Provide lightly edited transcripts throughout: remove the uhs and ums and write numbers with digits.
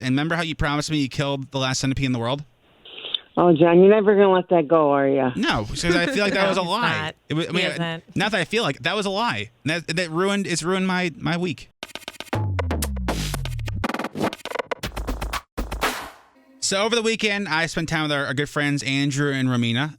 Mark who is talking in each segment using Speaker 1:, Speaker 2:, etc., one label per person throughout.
Speaker 1: And remember how you promised me you killed the last centipede in the world?
Speaker 2: Oh, John, you're never going to let that go, are you?
Speaker 1: No, because I feel like that was a lie.
Speaker 3: not.
Speaker 1: It was,
Speaker 3: He isn't.
Speaker 1: not that I feel like that was a lie. That ruined my week. So over the weekend, I spent time with our good friends Andrew and Romina.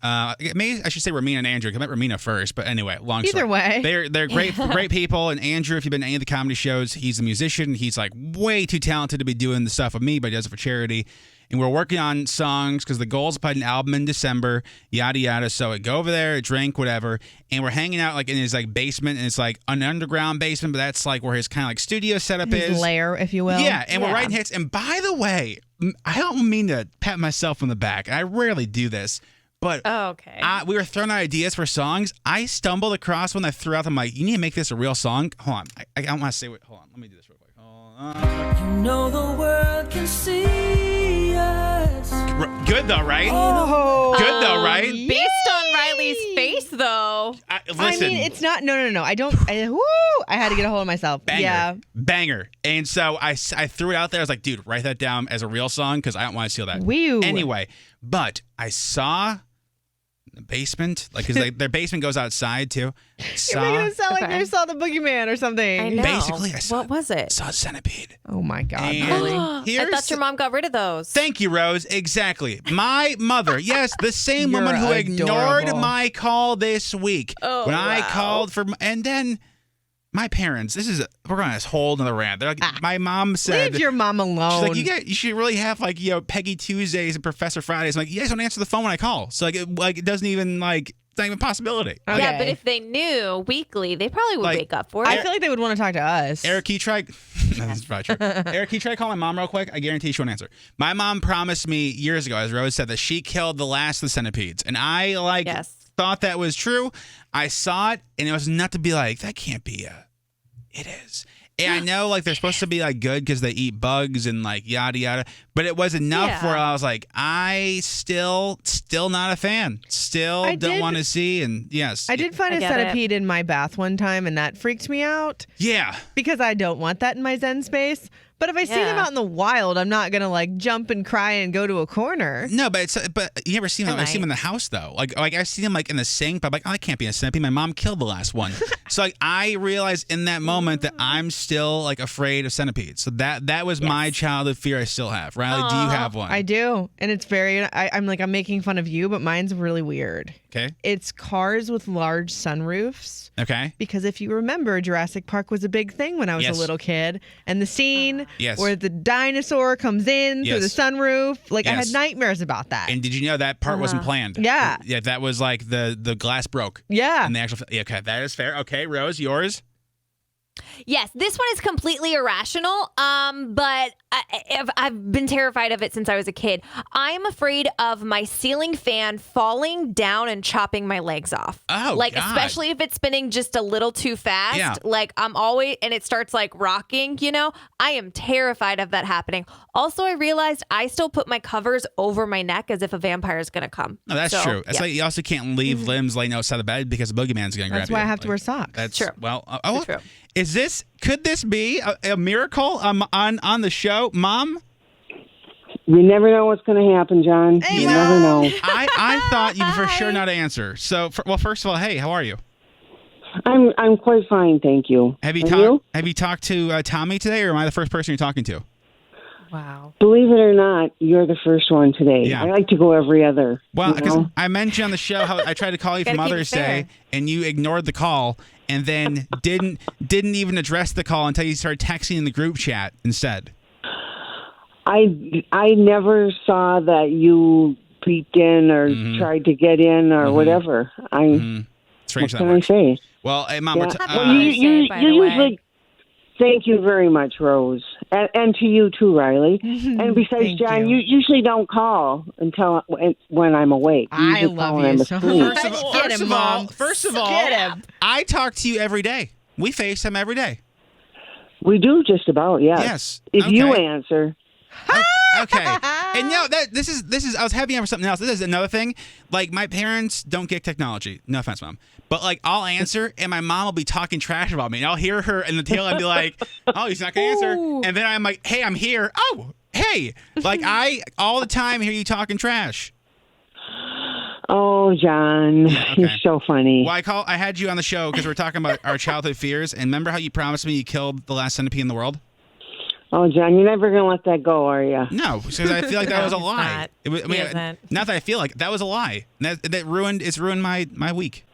Speaker 1: Maybe I should say Romina and Andrew. I met Romina first, but anyway, long story.
Speaker 4: Either way,
Speaker 1: they're great people. And Andrew, if you've been to any of the comedy shows, he's a musician. He's like way too talented to be doing the stuff with me, but he does it for charity. And we're working on songs because the goal is to put an album in December, yada yada. So I go over there, drink, whatever, and we're hanging out like in his like basement, and it's like an underground basement, but that's like where his kind of like studio setup
Speaker 4: his
Speaker 1: is.
Speaker 4: lair, if you will.
Speaker 1: Yeah, and we're writing hits. And by the way, I don't mean to pat myself on the back. I rarely do this, but
Speaker 3: Okay.
Speaker 1: we were throwing out ideas for songs. I stumbled across one that threw out. I'm like, you need to make this a real song. Hold on, I don't want to say what. Hold on, let me do this real quick. Hold on.
Speaker 5: You know the world can see us.
Speaker 1: Good though, right?
Speaker 4: Oh,
Speaker 1: Good though, right?
Speaker 3: Based on Riley's face, though.
Speaker 1: Listen,
Speaker 4: I mean, it's not. No. I don't. I had to get a hold of myself.
Speaker 1: banger,
Speaker 4: Yeah.
Speaker 1: banger. And so I threw it out there. I was like, dude, write that down as a real song because I don't want to steal that.
Speaker 4: Woo.
Speaker 1: Anyway, but I saw the basement, like, because their basement goes outside too.
Speaker 4: You're making it sound like
Speaker 3: Okay.
Speaker 4: you saw the boogeyman or something.
Speaker 3: I know.
Speaker 1: Basically, I saw,
Speaker 3: What was it?
Speaker 1: saw a centipede.
Speaker 4: Oh my God.
Speaker 1: And
Speaker 4: Really?
Speaker 3: I
Speaker 1: here's
Speaker 3: thought your mom got rid of those.
Speaker 1: Thank you, Rose. Exactly. My mother, yes, the same
Speaker 4: You're
Speaker 1: woman who ignored
Speaker 4: adorable.
Speaker 1: my call this week.
Speaker 3: Oh,
Speaker 1: when I
Speaker 3: wow.
Speaker 1: called for, and then my parents, we're going to this whole another rant. They're like, my mom said,
Speaker 4: Leave your mom alone.
Speaker 1: she's like, you should really have like, Peggy Tuesdays and Professor Fridays. I'm like, you guys don't answer the phone when I call. So it doesn't even it's not even a possibility.
Speaker 4: Okay.
Speaker 3: Yeah, but if they knew weekly, they probably would
Speaker 1: Like,
Speaker 3: wake up for it.
Speaker 4: I feel like they would want to talk to us.
Speaker 1: Eric, can you try? That's probably true. Eric, can you try calling my mom real quick? I guarantee she won't answer. My mom promised me years ago, as Rose said, that she killed the last of the centipedes, and I
Speaker 3: Yes.
Speaker 1: thought that was true. I saw it, and it was not to be like that. Can't be It is. And I know they're supposed to be good because they eat bugs and yada yada, but it was enough
Speaker 3: Yeah.
Speaker 1: where I was like, I still not a fan. Still
Speaker 4: I
Speaker 1: don't
Speaker 4: did-
Speaker 1: want to see. And yes,
Speaker 4: I did find
Speaker 3: I
Speaker 4: a
Speaker 3: get it.
Speaker 4: centipede in my bath one time, and that freaked me out
Speaker 1: Yeah.
Speaker 4: because I don't want that in my Zen space. But if I see them
Speaker 3: Yeah.
Speaker 4: out in the wild, I'm not gonna jump and cry and go to a corner.
Speaker 1: No, but you never see them. I see them
Speaker 3: might.
Speaker 1: in the house though. I see them in the sink, but I'm like, oh, that can't be a centipede. My mom killed the last one. So I realized in that moment that I'm still afraid of centipedes. So that was my childhood fear I still have. Riley, do you have one?
Speaker 4: I do, and it's very. I'm making fun of you, but mine's really weird.
Speaker 1: Okay.
Speaker 4: It's cars with large sunroofs.
Speaker 1: Okay.
Speaker 4: Because if you remember, Jurassic Park was a big thing when I was
Speaker 1: Yes.
Speaker 4: a little kid. And the scene
Speaker 1: Yes.
Speaker 4: where the dinosaur comes in through the
Speaker 1: Yes.
Speaker 4: sunroof, I had
Speaker 1: Yes.
Speaker 4: nightmares about that.
Speaker 1: And did you know that part wasn't planned?
Speaker 4: Yeah.
Speaker 1: Yeah, that was the glass broke.
Speaker 4: Yeah.
Speaker 1: And the actual. Okay, that is fair. Okay, Rose, yours.
Speaker 3: Yes, this one is completely irrational, but I've been terrified of it since I was a kid. I am afraid of my ceiling fan falling down and chopping my legs off.
Speaker 1: Oh, God.
Speaker 3: Especially if it's spinning just a little too fast.
Speaker 1: Yeah.
Speaker 3: I'm always, and it starts rocking, I am terrified of that happening. Also, I realized I still put my covers over my neck as if a vampire is going to come.
Speaker 1: No, that's
Speaker 3: So,
Speaker 1: true. It's
Speaker 3: yeah.
Speaker 1: you also can't leave limbs laying outside the bed because the boogeyman's going to grab you.
Speaker 4: That's why I have to wear socks.
Speaker 1: That's
Speaker 3: True.
Speaker 1: Well,
Speaker 3: True.
Speaker 1: Could this be a miracle on the show, Mom?
Speaker 2: You never know what's going to happen, John.
Speaker 4: Hey,
Speaker 2: you
Speaker 4: Mom.
Speaker 2: never know.
Speaker 1: I thought you were for sure not to answer. So, first of all, hey, how are you?
Speaker 2: I'm quite fine, thank you.
Speaker 1: Have you
Speaker 2: And
Speaker 1: talked? Have you talked to Tommy today, or am I the first person you're talking to?
Speaker 3: Wow.
Speaker 2: Believe it or not, you're the first one today.
Speaker 1: Yeah.
Speaker 2: I like to go every other.
Speaker 1: Well, because
Speaker 2: you know?
Speaker 1: I mentioned on the show how I tried to call you for
Speaker 3: Gotta keep it
Speaker 1: Mother's Day,
Speaker 3: fair.
Speaker 1: and you ignored the call, and then didn't even address the call until you started texting in the group chat instead.
Speaker 2: I never saw that you peeked in or tried to get in or whatever.
Speaker 1: Strange
Speaker 2: What
Speaker 1: that
Speaker 2: can I
Speaker 1: works.
Speaker 2: say?
Speaker 1: Well, hey, Mom,
Speaker 2: Yeah.
Speaker 1: we're
Speaker 3: Happy
Speaker 2: Well,
Speaker 3: Mother's Day, by the way.
Speaker 2: usually. Thank you very much, Rose, and to you too, Riley. And besides,
Speaker 4: Thank
Speaker 2: John,
Speaker 4: you.
Speaker 2: you usually don't call until when I'm awake. You
Speaker 4: I
Speaker 2: usually call
Speaker 4: love
Speaker 2: when
Speaker 4: you
Speaker 2: I'm
Speaker 4: so
Speaker 2: asleep.
Speaker 4: much. Get him, Mom.
Speaker 1: first of all,
Speaker 4: Get him.
Speaker 1: I talk to you every day. We FaceTime every day.
Speaker 2: We do just about, yes.
Speaker 1: Yes.
Speaker 2: If you
Speaker 1: Okay.
Speaker 2: answer.
Speaker 1: Okay. And this is I was having for something else. This is another thing. My parents don't get technology. No offense, Mom. But I'll answer and my mom will be talking trash about me. And I'll hear her in the tail and be like, oh, he's not gonna answer. And then I'm like, hey, I'm here. Oh, Hey, like I all the time hear you talking trash.
Speaker 2: Oh, John,
Speaker 1: okay.
Speaker 2: you're so funny.
Speaker 1: Well, I had you on the show because we're talking about our childhood fears. And remember how you promised me you killed the last centipede in the world?
Speaker 2: Oh, John, you're never going to let that go, are you?
Speaker 1: No, because I feel like that was a lie.
Speaker 3: not.
Speaker 1: Not that I feel like that was a lie. That ruined my week.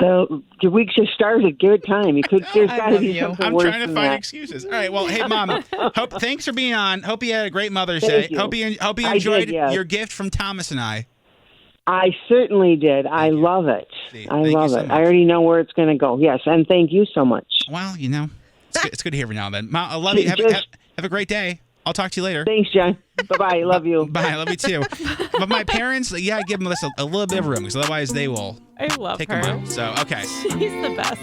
Speaker 2: The week just started. Give it time. There's got to
Speaker 4: love
Speaker 2: be
Speaker 4: you.
Speaker 2: something
Speaker 1: I'm
Speaker 2: worse
Speaker 1: trying to
Speaker 2: than
Speaker 1: find
Speaker 2: that.
Speaker 1: excuses. All right. Well, hey, Mom. Thanks for being on. Hope you had a great Mother's
Speaker 2: Thank
Speaker 1: Day.
Speaker 2: you.
Speaker 1: Hope you
Speaker 2: I
Speaker 1: enjoyed
Speaker 2: did, yes.
Speaker 1: your gift from Thomas and I.
Speaker 2: I certainly did. I love it.
Speaker 1: See,
Speaker 2: I
Speaker 1: thank you
Speaker 2: love
Speaker 1: so
Speaker 2: it.
Speaker 1: much.
Speaker 2: I already know where it's going to go. Yes, and thank you so much.
Speaker 1: Well, it's good to hear every now and then. Mom, I love you. Have a great day. I'll talk to you later.
Speaker 2: Thanks, John. Bye-bye. Love you.
Speaker 1: Bye. I love you too. But my parents, give them a little bit of room because otherwise they will
Speaker 3: I love
Speaker 1: take
Speaker 3: her.
Speaker 1: them out. So, okay.
Speaker 3: She's the best.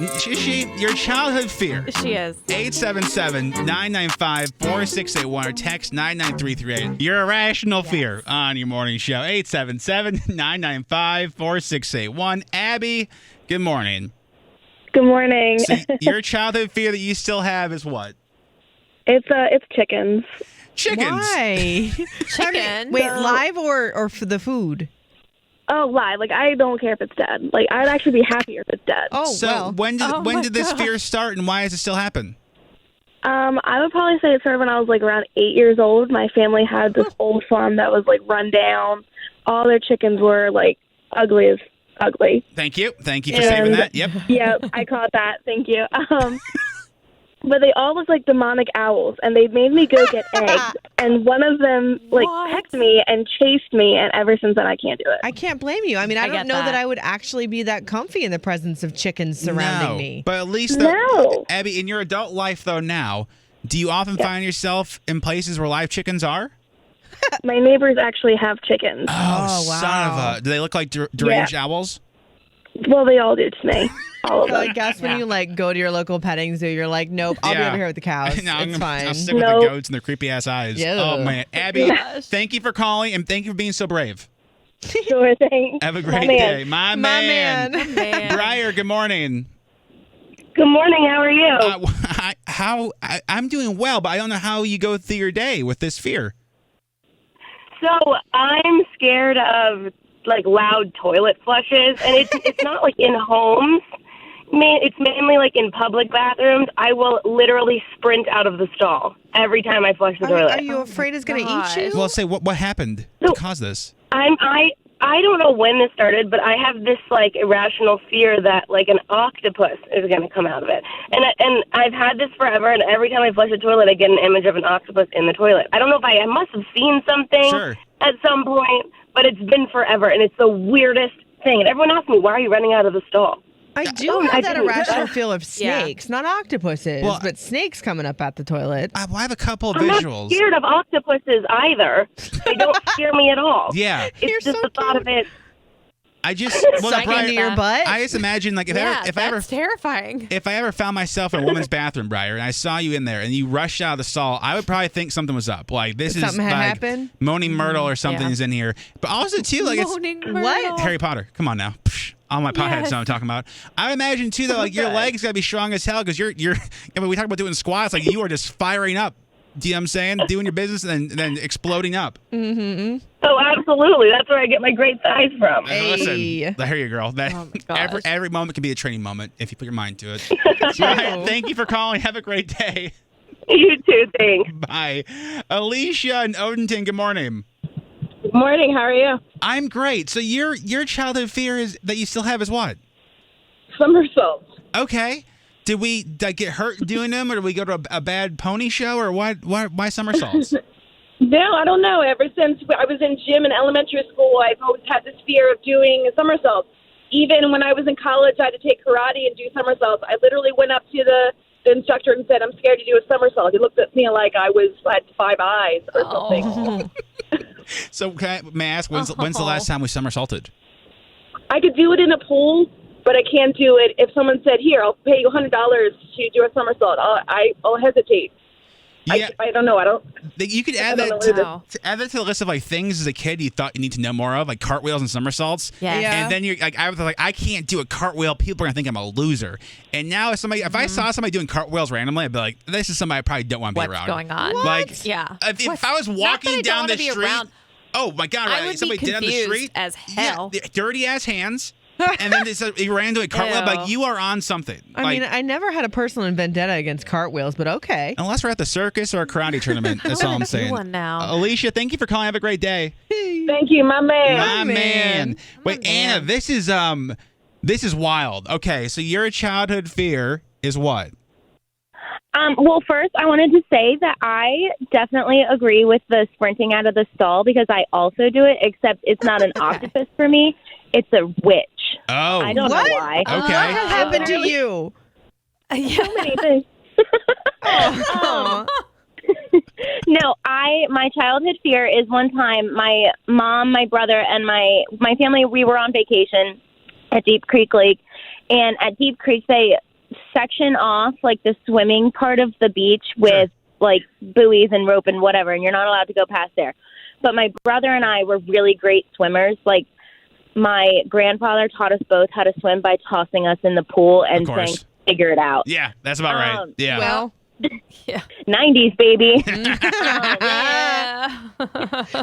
Speaker 1: Your childhood fear.
Speaker 3: She is.
Speaker 1: 877-995-4681 or text 99338. Your irrational fear on your morning show. 877-995-4681. Abby, good morning.
Speaker 6: Good morning.
Speaker 1: So your childhood fear that you still have is what?
Speaker 6: It's chickens.
Speaker 1: Chickens.
Speaker 4: Why?
Speaker 3: Chicken.
Speaker 4: Wait, live or for the food?
Speaker 6: Oh, live. Like, I don't care if it's dead. Like, I'd actually be happier if it's dead.
Speaker 4: Oh,
Speaker 1: So
Speaker 4: well.
Speaker 1: when
Speaker 3: my
Speaker 1: did this
Speaker 3: God.
Speaker 1: fear start and why does it still happen?
Speaker 6: I would probably say it started when I was, like, around 8 years old. My family had this old farm that was, like, run down. All their chickens were, like, ugly as ugly.
Speaker 1: Thank you for saving that. Yep.
Speaker 6: Yep, I caught that. Thank you. But they all looked like demonic owls, and they made me go get eggs. And one of them, like,
Speaker 3: What?
Speaker 6: pecked me and chased me, and ever since then, I can't do it.
Speaker 4: I can't blame you. I mean, I don't
Speaker 3: get
Speaker 4: know that
Speaker 3: that.
Speaker 4: I would actually be that comfy in the presence of chickens surrounding
Speaker 1: No,
Speaker 4: me.
Speaker 1: but at least,
Speaker 6: No.
Speaker 1: Abby, in your adult life, though, now, do you often find yourself in places where live chickens are?
Speaker 6: My neighbors actually have chickens.
Speaker 4: Oh,
Speaker 1: son
Speaker 4: wow.
Speaker 1: of a... Do they look like deranged owls?
Speaker 6: Well, they all do to me. All of
Speaker 4: So I
Speaker 6: them.
Speaker 4: guess when you go to your local petting zoo, you're like, nope, I'll be
Speaker 1: Yeah.
Speaker 4: over here with the cows.
Speaker 1: No,
Speaker 4: It's fine.
Speaker 1: I'll stick with the
Speaker 6: Nope.
Speaker 1: goats and their creepy ass eyes.
Speaker 4: Yeah.
Speaker 1: Oh man, Abby, thank you for calling and thank you for being so brave.
Speaker 6: Sure thing.
Speaker 1: Have a great
Speaker 6: man.
Speaker 1: day, my man.
Speaker 3: Man.
Speaker 1: Briar, good morning.
Speaker 6: Good morning. How are you?
Speaker 1: I'm doing well, but I don't know how you go through your day with this fear.
Speaker 6: So I'm scared of like loud toilet flushes, and it's not like in homes. It's mainly like in public bathrooms. I will literally sprint out of the stall every time I flush the toilet.
Speaker 4: Are you afraid it's going to eat you?
Speaker 1: Well, say what happened to cause this?
Speaker 6: I don't know when this started, but I have this like irrational fear that like an octopus is going to come out of it. And I've had this forever, and every time I flush a toilet, I get an image of an octopus in the toilet. I don't know if I must have seen something
Speaker 1: Sure.
Speaker 6: at some point, but it's been forever, and it's the weirdest thing. And everyone asks me, why are you running out of the stall?
Speaker 4: I do
Speaker 6: Oh, I
Speaker 4: have that
Speaker 6: didn't.
Speaker 4: irrational feel of
Speaker 3: Yeah.
Speaker 4: snakes, not octopuses,
Speaker 1: Well,
Speaker 4: but snakes coming up at the toilet.
Speaker 1: I have a couple of
Speaker 6: I'm not
Speaker 1: visuals.
Speaker 6: scared of octopuses either. They don't scare me at all.
Speaker 1: Yeah.
Speaker 6: It's
Speaker 4: You're
Speaker 6: just
Speaker 4: so
Speaker 6: the thought of it.
Speaker 1: I just
Speaker 4: Suck
Speaker 1: Briar,
Speaker 4: into your butt.
Speaker 1: I just imagine like if
Speaker 3: That's
Speaker 1: I ever
Speaker 3: terrifying.
Speaker 1: if I ever found myself in a woman's bathroom, Briar, and I saw you in there and you rushed out of the stall, I would probably think something was up. Like this is
Speaker 4: Something had
Speaker 1: like
Speaker 4: happened?
Speaker 1: Moaning Myrtle or something
Speaker 3: Yeah.
Speaker 1: is in here. But also too, like
Speaker 3: Moaning
Speaker 1: it's
Speaker 3: Myrtle.
Speaker 4: What?
Speaker 1: Harry Potter. Come on now. Psh, all my potheads
Speaker 3: Yes.
Speaker 1: know what I'm talking about. I would imagine too that like your legs gotta be strong as hell because you're I mean, we talk about doing squats, like you are just firing up. Do you know what I'm saying? Doing your business and then exploding up.
Speaker 6: Oh, absolutely. That's where I get my great thighs from.
Speaker 1: And Listen,
Speaker 4: Hey.
Speaker 1: I hear you, girl. That
Speaker 3: Oh my gosh.
Speaker 1: every moment can be a training moment if you put your mind to it. Brian, thank you for calling. Have a great day.
Speaker 6: You too, thanks.
Speaker 1: Bye. Alicia in Odenton, good morning.
Speaker 6: Good morning. How are you?
Speaker 1: I'm great. So your childhood fear is that you still have is what?
Speaker 6: Somersaults.
Speaker 1: Okay. Did we get hurt doing them, or did we go to a bad pony show, or what? Why somersaults?
Speaker 7: No, I don't know. Ever since I was in gym in elementary school, I've always had this fear of doing somersaults. Even when I was in college, I had to take karate and do somersaults. I literally went up to the instructor and said, I'm scared to do a somersault. He looked at me like I had 5 eyes or something.
Speaker 3: Oh.
Speaker 1: So may I ask, when's the last time we somersaulted?
Speaker 7: I could do it in a pool, but I can't do it. If someone said, here, I'll pay you $100 to do a somersault, I'll hesitate.
Speaker 1: Yeah.
Speaker 7: I don't know. I don't.
Speaker 1: You could add
Speaker 7: don't
Speaker 1: that
Speaker 7: know
Speaker 1: to,
Speaker 3: what
Speaker 1: add that to the list of like things as a kid you thought you need to know more of, like cartwheels and somersaults.
Speaker 3: Yes.
Speaker 4: Yeah.
Speaker 1: And then you're like, I was like, I can't do a cartwheel. People are gonna think I'm a loser. And now if I saw somebody doing cartwheels randomly, I'd be like, this is somebody I probably don't want to be
Speaker 3: What's
Speaker 1: around.
Speaker 3: going on?
Speaker 1: Like,
Speaker 3: Yeah.
Speaker 1: if I was
Speaker 3: Not that
Speaker 1: walking
Speaker 3: I don't
Speaker 1: down
Speaker 3: wanna
Speaker 1: the
Speaker 3: be
Speaker 1: street,
Speaker 3: around.
Speaker 1: oh my god,
Speaker 3: I
Speaker 1: right?
Speaker 3: would
Speaker 1: Somebody
Speaker 3: be
Speaker 1: did on the
Speaker 3: confused
Speaker 1: street
Speaker 3: as hell.
Speaker 1: Yeah, dirty ass hands. And then he ran to a cartwheel.
Speaker 3: Ew.
Speaker 1: Like, you are on something.
Speaker 4: I mean, I never had a personal vendetta against cartwheels, but okay.
Speaker 1: unless we're at the circus or a karate tournament. That's all I'm
Speaker 3: Do
Speaker 1: saying.
Speaker 3: one now.
Speaker 1: Alicia, thank you for calling. Have a great day.
Speaker 7: Thank you, my man.
Speaker 1: My man.
Speaker 4: man.
Speaker 1: Wait,
Speaker 3: My
Speaker 1: Anna,
Speaker 3: man.
Speaker 1: this is wild. Okay, so your childhood fear is what?
Speaker 6: Well, first, I wanted to say that I definitely agree with the sprinting out of the stall because I also do it, except it's not an octopus for me. It's a witch.
Speaker 1: Oh.
Speaker 6: I don't
Speaker 4: What?
Speaker 6: know why.
Speaker 1: Okay.
Speaker 4: What happened to you?
Speaker 3: Yeah.
Speaker 6: So many things.
Speaker 4: Oh.
Speaker 6: No, my childhood fear is one time my mom, my brother, and my family, we were on vacation at Deep Creek Lake. And at Deep Creek, they section off like the swimming part of the beach with like buoys and rope and whatever, and you're not allowed to go past there. But my brother and I were really great swimmers. Like, my grandfather taught us both how to swim by tossing us in the pool and
Speaker 1: Of
Speaker 6: saying,
Speaker 1: course.
Speaker 6: figure it out.
Speaker 1: Yeah, that's about right. Yeah.
Speaker 4: Well,
Speaker 6: 90s, baby.
Speaker 3: Yeah.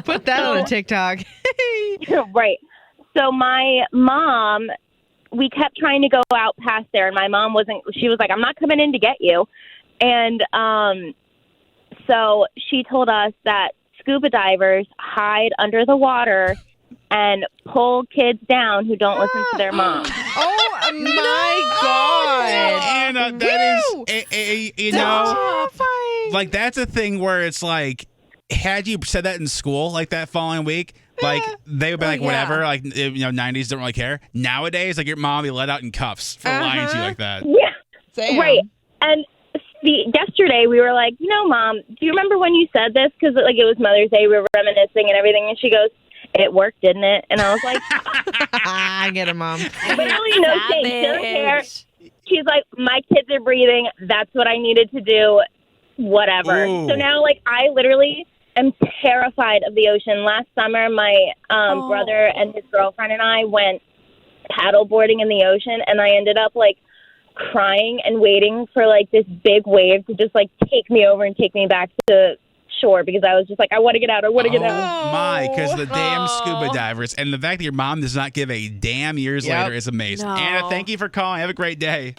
Speaker 4: put that on a TikTok.
Speaker 6: Right. So my mom, we kept trying to go out past there, and my mom she was like, I'm not coming in to get you. And so she told us that scuba divers hide under the water and pull kids down who don't listen to their mom.
Speaker 4: Oh my God.
Speaker 1: Anna, that
Speaker 4: Woo!
Speaker 1: is, you know,
Speaker 4: Terrifying.
Speaker 1: like that's a thing where it's like, had you said that in school like that following week, like they would be like,
Speaker 3: yeah.
Speaker 1: whatever, like, 90s don't really care. Nowadays, like your mom would be let out in cuffs for lying to you like that.
Speaker 6: Yeah.
Speaker 4: Damn.
Speaker 6: Right. And yesterday we were like, Mom, do you remember when you said this? Because like it was Mother's Day, we were reminiscing and everything. And she goes, it worked, didn't it? And I was like,
Speaker 4: I get it, Mom.
Speaker 6: literally no shame. She doesn't care.
Speaker 3: Savage.
Speaker 6: She's like, my kids are breathing. That's what I needed to do. Whatever.
Speaker 1: Ooh.
Speaker 6: So now, like, I literally am terrified of the ocean. Last summer, my brother and his girlfriend and I went paddle boarding in the ocean, and I ended up, like, crying and waiting for, like, this big wave to just, like, take me over and take me back to shore because I was just like, I want to get out. I want to get out.
Speaker 1: Oh my, because the damn
Speaker 3: Oh.
Speaker 1: scuba divers and the fact that your mom does not give a damn years
Speaker 4: Yep.
Speaker 1: later is amazing.
Speaker 3: No.
Speaker 1: Anna, thank you for calling. Have a great day.